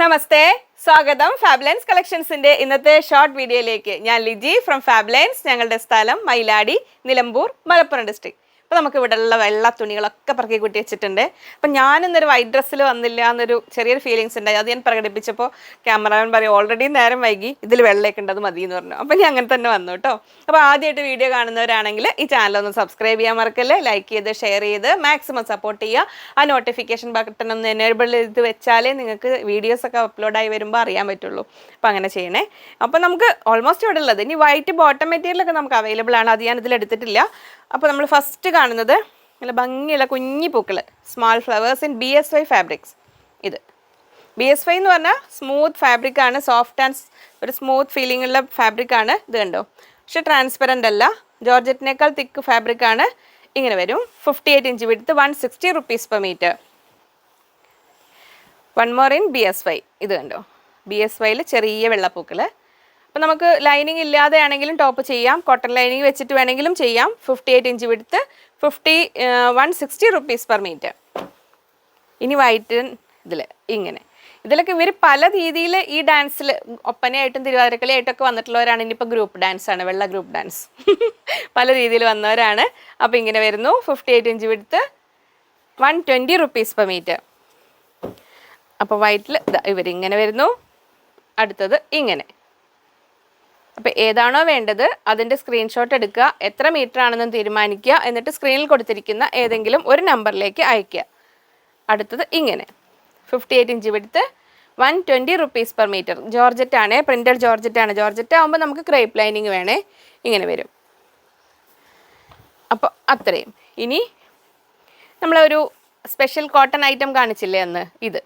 നമസ്തേ, സ്വാഗതം ഫാബ്ലൻസ് കളക്ഷൻസിന്റെ ഇന്നത്തെ ഷോർട്ട് വീഡിയോയിലേക്ക്. ഞാൻ ലിജി ഫ്രം ഫാബ്ലൻസ്. ഞങ്ങളുടെ സ്ഥലം മയിലാടി, നിലമ്പൂർ, മലപ്പുറം ഡിസ്ട്രിക്ട്. അപ്പോൾ നമുക്ക് ഇവിടെ ഉള്ള വെള്ള തുണികളൊക്കെ പറക്കി കൂട്ടി വെച്ചിട്ടുണ്ട്. അപ്പം ഞാനിന്നൊരു വൈറ്റ് ഡ്രസ്സിൽ വന്നില്ല എന്നൊരു ചെറിയൊരു ഫീലിങ്സ് ഉണ്ടായി. അത് ഞാൻ പ്രകടിപ്പിച്ചപ്പോൾ ക്യാമറാമാൻ പറയും ഓൾറെഡി നേരം വൈകി, ഇതിൽ വെള്ളയൊക്കെ ഉണ്ട്, അത് മതി എന്ന് പറഞ്ഞു. അപ്പം ഞാൻ അങ്ങനെ തന്നെ വന്നു കേട്ടോ. അപ്പോൾ ആദ്യമായിട്ട് വീഡിയോ കാണുന്നവരാണെങ്കിൽ ഈ ചാനൽ ഒന്ന് സബ്സ്ക്രൈബ് ചെയ്യാൻ മറക്കല്ലേ, ലൈക്ക് ചെയ്ത് ഷെയർ ചെയ്ത് മാക്സിമം സപ്പോർട്ട് ചെയ്യുക. ആ നോട്ടിഫിക്കേഷൻ ബട്ടൺ ഒന്ന് എനേബിൾ ചെയ്ത് വെച്ചാലേ നിങ്ങൾക്ക് വീഡിയോസൊക്കെ അപ്ലോഡായി വരുമ്പോൾ അറിയാൻ പറ്റുള്ളൂ. അപ്പോൾ അങ്ങനെ ചെയ്യണേ. അപ്പോൾ നമുക്ക് ഓൾമോസ്റ്റ് ഇവിടെ ഉള്ളത് ഇനി വൈറ്റ് ബോട്ടം മെറ്റീരിയലൊക്കെ നമുക്ക് അവൈലബിൾ ആണ്. അത് ഞാൻ ഇതിൽ എടുത്തിട്ടില്ല. അപ്പോൾ നമ്മൾ ഫസ്റ്റ് കാണുന്നത് നല്ല ഭംഗിയുള്ള കുഞ്ഞി പൂക്കൾ, small flowers in BSY fabrics. ഇത് BSY എന്ന് പറഞ്ഞാൽ സ്മൂത്ത് ഫാബ്രിക്കാണ്, സോഫ്റ്റ് ആൻഡ് ഒരു സ്മൂത്ത് ഫീലിംഗ് ഉള്ള ഫാബ്രിക്കാണ്. ഇത് കണ്ടോ, പക്ഷെ ട്രാൻസ്പെറൻ്റ് അല്ല, ജോർജറ്റിനേക്കാൾ തിക്ക് ഫാബ്രിക്കാണ്. ഇങ്ങനെ വരും. 58 inch width, 160 rupees per meter. One more in BSY. ഇത് കണ്ടോ, BSYയിൽ ചെറിയ വെള്ളപ്പൂക്കൾ. അപ്പോൾ നമുക്ക് ലൈനിങ് ഇല്ലാതെ ആണെങ്കിലും ടോപ്പ് ചെയ്യാം, കോട്ടൺ ലൈനിങ് വെച്ചിട്ട് വേണമെങ്കിലും ചെയ്യാം. 58 inch width, 160 rupees per meter. ഇനി വൈറ്റ് ഇതിൽ ഇങ്ങനെ, ഇതിലൊക്കെ ഇവർ പല രീതിയിൽ ഈ ഡാൻസിൽ ഒപ്പനയായിട്ടും തിരുവാതിരക്കളിയായിട്ടൊക്കെ വന്നിട്ടുള്ളവരാണ്. ഇനിയിപ്പോൾ ഗ്രൂപ്പ് ഡാൻസാണ്, വെള്ള ഗ്രൂപ്പ് ഡാൻസ് പല രീതിയിൽ വന്നവരാണ്. അപ്പോൾ ഇങ്ങനെ വരുന്നു. 58 inch width, 120 rupees per meter. അപ്പോൾ വൈറ്റിൽ ഇവരിങ്ങനെ വരുന്നു. അടുത്തത് ഇങ്ങനെ. അപ്പോൾ ഏതാണോ വേണ്ടത് അതിൻ്റെ സ്ക്രീൻഷോട്ട് എടുക്കുക, എത്ര മീറ്റർ ആണെന്ന് തീരുമാനിക്കുക, എന്നിട്ട് സ്ക്രീനിൽ കൊടുത്തിരിക്കുന്ന ഏതെങ്കിലും ഒരു നമ്പറിലേക്ക് അയയ്ക്കുക. അടുത്തത് ഇങ്ങനെ 58 inch width, 120 rupees per meter. ജോർജറ്റാണ്, പ്രിൻറ്റഡ് ജോർജറ്റാണ്. ജോർജറ്റ് ആകുമ്പോൾ നമുക്ക് ക്രേപ്പ് ലൈനിങ് വേണേ. ഇങ്ങനെ വരും. അപ്പോൾ അത്രയും. ഇനി നമ്മളൊരു സ്പെഷ്യൽ കോട്ടൺ ഐറ്റം കാണിച്ചില്ലേ അന്ന്, ഇത്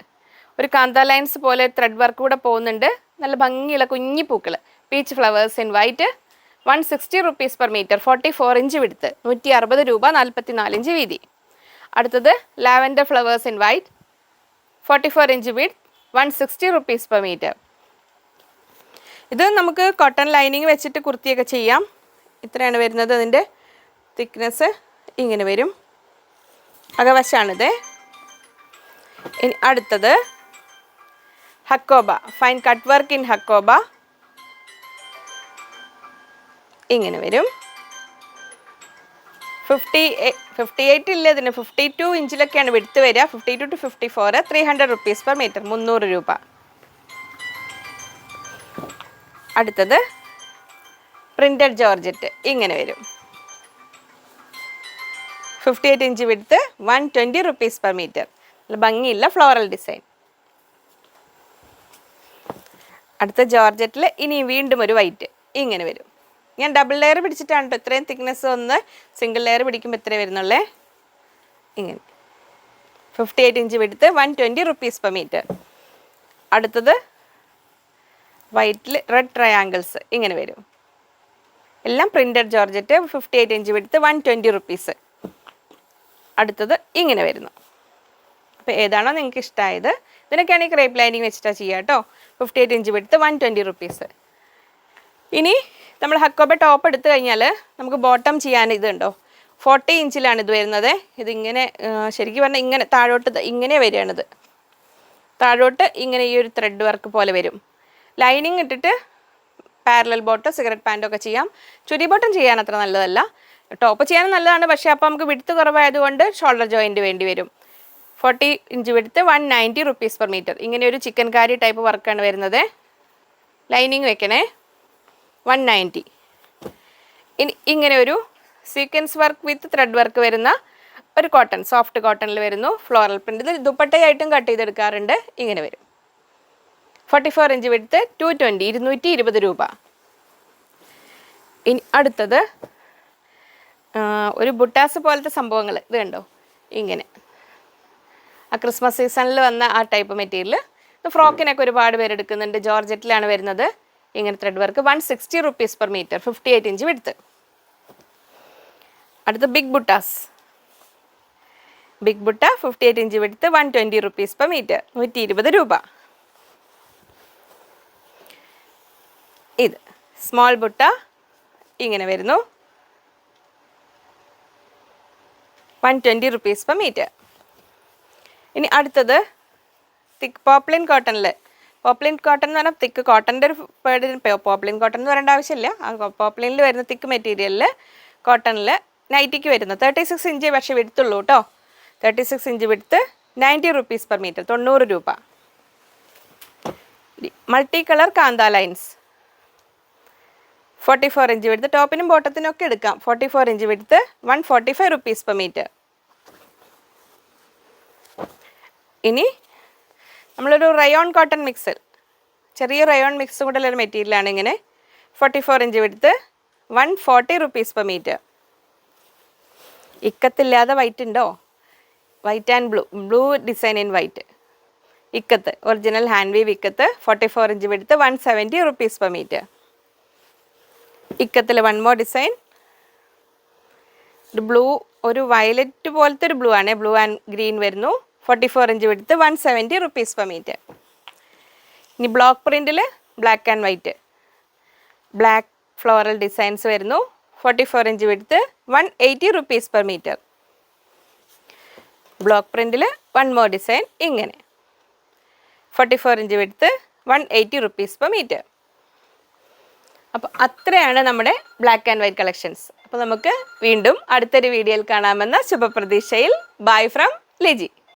ഒരു കാന്ത ലൈൻസ് പോലെ ത്രെഡ് വർക്ക് കൂടെ പോകുന്നുണ്ട്. നല്ല ഭംഗിയുള്ള കുഞ്ഞി പൂക്കൾ, peach flowers in white, 160 rupees per meter. 44 inch width, 160 രൂപ, 44 ഇഞ്ച് വീതി. അടുത്തത് lavender flowers in white, 44 inch width, 160 rupees per meter. ഇത് നമുക്ക് കോട്ടൺ ലൈനിങ് വെച്ചിട്ട് കുർത്തിയൊക്കെ ചെയ്യാം. ഇത്രയാണ് വരുന്നത്. അതിൻ്റെ തിക്നെസ് ഇങ്ങനെ വരും. അകവശാണിത്. ഇനി അടുത്തത് hakoba, fine cut work in hakoba. ഇങ്ങനെ വരും. 58 ഇല്ല, ഇതിന് 52 ഇഞ്ചിലൊക്കെയാണ് വിഡ്ത്ത് വരിക. 52 to 54, 300 rupees per meter, 300 രൂപ. അടുത്തത് പ്രിൻറ്റഡ് ജോർജറ്റ്. ഇങ്ങനെ വരും. 58 inch width, 120 rupees per meter. നല്ല ഭംഗിയില്ല ഫ്ലോറൽ ഡിസൈൻ. അടുത്ത ജോർജറ്റിൽ ഇനി വീണ്ടും ഒരു വൈറ്റ്. ഇങ്ങനെ വരും. ഞാൻ ഡബിൾ ലെയർ പിടിച്ചിട്ടാണ് കേട്ടോ, ഇത്രയും തിക്നെസ് ഒന്ന് സിംഗിൾ ലെയർ പിടിക്കുമ്പോൾ ഇത്രേ വരുന്നുള്ളേ. ഇങ്ങനെ 58 inch width, 120 rupees per meter. അടുത്തത് വൈറ്റിൽ റെഡ് ട്രയാങ്കിൾസ്. ഇങ്ങനെ വരും. എല്ലാം printed georgette, 58 inch width, 120 rupees. അടുത്തത് ഇങ്ങനെ വരുന്നു. അപ്പോൾ ഏതാണോ നിങ്ങൾക്ക് ഇഷ്ടമായത്, ഇതിനൊക്കെയാണ് ഈ ക്രേപ്പ് ലൈനിങ് വെച്ചിട്ടാണ് ചെയ്യുക കേട്ടോ. 58 ഇഞ്ച് വിഡ്ത്ത്, 120 rupees. ഇനി നമ്മൾ ഹക്കോബ ടോപ്പ് എടുത്തു കഴിഞ്ഞാൽ നമുക്ക് ബോട്ടം ചെയ്യാൻ ഇതുണ്ടോ, 40 ഇഞ്ചിലാണ് ഇത് വരുന്നത്. ഇതിങ്ങനെ ശരിക്കും പറഞ്ഞാൽ ഇങ്ങനെ താഴോട്ട് ഇങ്ങനെ വരികയാണിത്. താഴോട്ട് ഇങ്ങനെ ഈ ഒരു ത്രെഡ് വർക്ക് പോലെ വരും. ലൈനിങ് ഇട്ടിട്ട് പാരലൽ ബോട്ടം, സിഗരറ്റ് പാൻറ്റൊക്കെ ചെയ്യാം. ചുരി ബോട്ടം ചെയ്യാൻ അത്ര നല്ലതല്ല. ടോപ്പ് ചെയ്യാൻ നല്ലതാണ്, പക്ഷേ അപ്പോൾ നമുക്ക് വിഡ്ത്ത് കുറവായതുകൊണ്ട് ഷോൾഡർ ജോയിൻറ്റ് വേണ്ടി വരും. 40 inch width, 190 rupees per meter. ഇങ്ങനെ ഒരു ചിക്കൻ കാരി ടൈപ്പ് വർക്കാണ് വരുന്നത്. ലൈനിങ് വെക്കണേ. 190. ഇനി ഇങ്ങനെ ഒരു sequence work with thread work വരുന്ന ഒരു കോട്ടൺ, സോഫ്റ്റ് കോട്ടണിൽ വരുന്നു. Floral print. ഇത് ദുപ്പട്ടയായിട്ടും കട്ട് ചെയ്തെടുക്കാറുണ്ട്. ഇങ്ങനെ വരും. 44 ഇഞ്ച് വിഡ്ത്ത്, 220, 220 രൂപ. ഇനി അടുത്തത് ഒരു ബുട്ടാസ് പോലത്തെ സംഭവങ്ങൾ. ഇത് കണ്ടോ, ഇങ്ങനെ ആ ക്രിസ്മസ് സീസണിൽ വന്ന ആ ടൈപ്പ് മെറ്റീരിയൽ. ഇത് ഫ്രോക്കിനൊക്കെ ഒരുപാട് പേര് എടുക്കുന്നുണ്ട്. ജോർജറ്റിലാണ് വരുന്നത്. ഇങ്ങനെ thread work, 160 rupees per meter, 58 inch width. അടുത്ത big buttas. Big butta, 58 inch width, 120 rupees per meter, 120 രൂപ. ഇത് സ്മോൾ ബുട്ട. ഇങ്ങനെ വരുന്നു. 120 rupees per meter. ഇനി അടുത്തത് തിക്ക് പോപ്ലിൻ കോട്ടണിൽ, പോപ്ലിൻ കോട്ടൺ എന്ന് പറഞ്ഞാൽ തിക്ക് കോട്ടൻ്റെ ഒരു പോപ്ലിൻ കോട്ടൺ എന്ന് പറയേണ്ട ആവശ്യമില്ല. പോപ്ലിനിൽ വരുന്ന തിക്ക് മെറ്റീരിയലിൽ കോട്ടണിൽ നൈറ്റിക്ക് വരുന്നു. 36 ഇഞ്ച് പക്ഷേ വിടുത്തുള്ളൂ കേട്ടോ. 36 ഇഞ്ച് വിടുത്ത് 90 rupees per meter, 90 രൂപ. മൾട്ടി കളർ കാന്ത ലൈൻസ് 44 ഇഞ്ച് വിടുത്ത്, ടോപ്പിനും ബോട്ടത്തിനും ഒക്കെ എടുക്കാം. 44 ഇഞ്ച് വിടുത്ത് 145 rupees per meter. ഇനി നമ്മളൊരു റയോൺ കോട്ടൺ മിക്സ്, ചെറിയ റയോൺ മിക്സ് കൂടെ ഉള്ളൊരു മെറ്റീരിയലാണ് ഇങ്ങനെ. 44 ഇഞ്ച് വിടുത്ത് 140 rupees per meter. ഇക്കത്തില്ലാതെ വൈറ്റ് ഉണ്ടോ? White and blue design in white. Ikat original hand weave ikat 44 inch width 170 rupees per meter. ഇക്കത്തിൽ വൺ മോർ ഡിസൈൻ, ഒരു ബ്ലൂ, ഒരു വയലറ്റ് പോലത്തെ ഒരു ബ്ലൂ ആണ്, ബ്ലൂ ആൻഡ് ഗ്രീൻ വരുന്നു. 44 inch width 170 rupees per meter. ഇനി ബ്ലോക്ക് പ്രിൻറ്റിൽ black and white, black floral designs വരുന്നു. 44 inch width 180 rupees per meter. Block പ്രിൻറ്റിൽ വൺ മോർ ഡിസൈൻ ഇങ്ങനെ 44 inch width 180 rupees per meter. അപ്പോൾ അത്രയാണ് നമ്മുടെ ബ്ലാക്ക് ആൻഡ് വൈറ്റ് കളക്ഷൻസ്. അപ്പോൾ നമുക്ക് വീണ്ടും അടുത്തൊരു വീഡിയോയിൽ കാണാമെന്ന ശുഭപ്രതീക്ഷയിൽ ബൈ ഫ്രം ലിജി.